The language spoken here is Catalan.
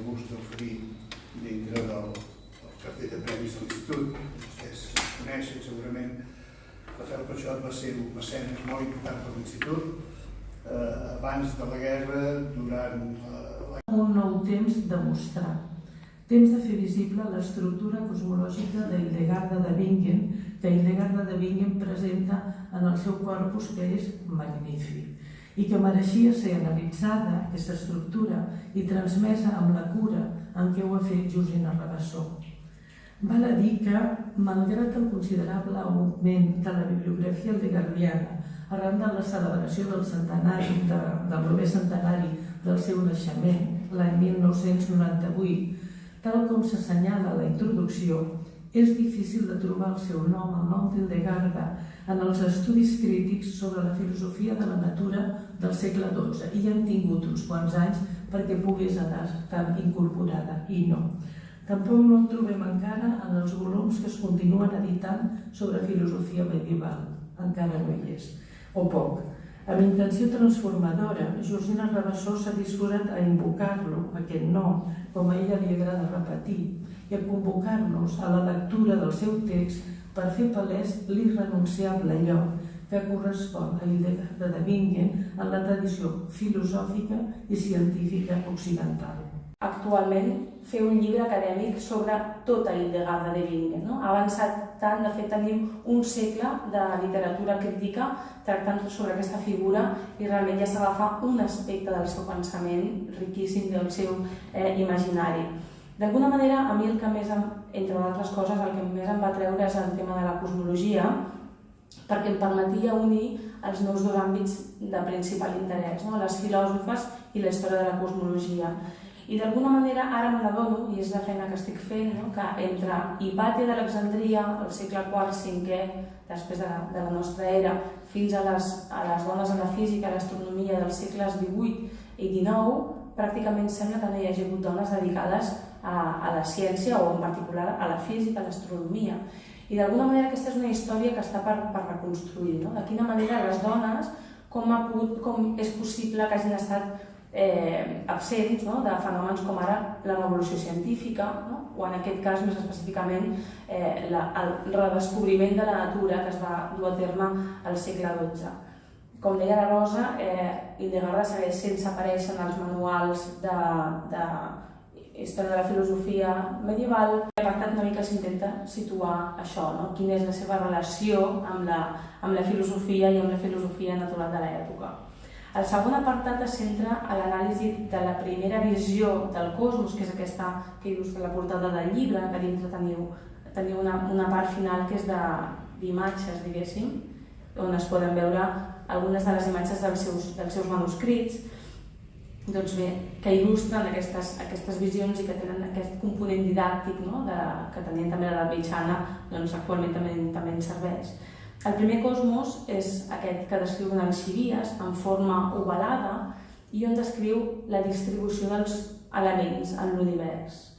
gust d'oferir dintre del cartell de premis de l'Institut. Vostès coneixen segurament. Rafael Peixot va ser un mecenes molt important per l'Institut abans de la guerra, durant un nou temps de mostrar. Temps de fer visible l'estructura cosmològica d'Hildegarda de Bingen, que Hildegarda de Bingen presenta en el seu corpus, que és magnífic, i que mereixia ser analitzada, aquesta estructura, i transmesa amb la cura en què ho ha fet Georgina Rabassó. Val a dir que, malgrat el considerable augment de la bibliografia hildegardiana arran de la celebració del centenari, del proper centenari del seu naixement, l'any 1998, tal com s'assenyala a la introducció, és difícil de trobar el seu nom, el nom d'Hildegarda, en els estudis crítics sobre la filosofia de la natura del segle XII, i han tingut uns quants anys perquè pogués anar tan incorporada, i no. Tampoc no el trobem encara en els volums que es continuen editant sobre filosofia medieval, encara no hi és, o poc. Amb intenció transformadora, Georgina Rabassó s'ha disposat a invocar-lo, aquest nom, com a ella li agrada repetir, i a convocar-nos a la lectura del seu text per fer palès l'irrenunciable lloc que correspon a Hildegarda de Bingen en la tradició filosòfica i científica occidental. Actualment fer un llibre acadèmic sobre tota Hildegarda de Bingen. Ha avançat tant, de fet tenim un segle de literatura crítica tractant sobre aquesta figura i realment ja s'agafa un aspecte del seu pensament riquíssim, del seu imaginari. D'alguna manera, a mi el que més, entre d'altres coses, el que més em va treure és el tema de la cosmologia, perquè em permetia unir els meus dos àmbits de principal interès, les filòsofes i la història de la cosmologia. I d'alguna manera ara me n'adono, i és la feina que estic fent, que entre Hipàtia d'Alexandria, al segle IV-V, després de la nostra era, fins a les dones de la física i l'astronomia dels segles XVIII i XIX, pràcticament sembla que no hi hagi hagut dones dedicades a la ciència o en particular a la física, a l'astronomia. I d'alguna manera aquesta és una història que està per reconstruir. De quina manera les dones, com és possible que hagin estat absents de fenòmens com ara la revolució científica, o en aquest cas més específicament el redescobriment de la natura que es va dur a terme al segle XII. Com deia la Rosa, Hildegarda segueix sense aparèixer en els manuals de història de la filosofia medieval. A l'apartat una mica s'intenta situar això, quina és la seva relació amb la filosofia i amb la filosofia natural de l'època. El segon apartat es centra a l'anàlisi de la primera visió del cosmos, que és aquesta que il·lustra la portada del llibre, que dintre teniu una part final que és d'imatges, diguéssim, on es poden veure algunes de les imatges dels seus manuscrits, que il·lustren aquestes visions i que tenen aquest component didàctic que tenien també a l'edat mitjana, actualment també ens serveix. El primer cosmos és aquest que descriu un Alcibiades en forma ovalada i on descriu la distribució dels elements en l'univers.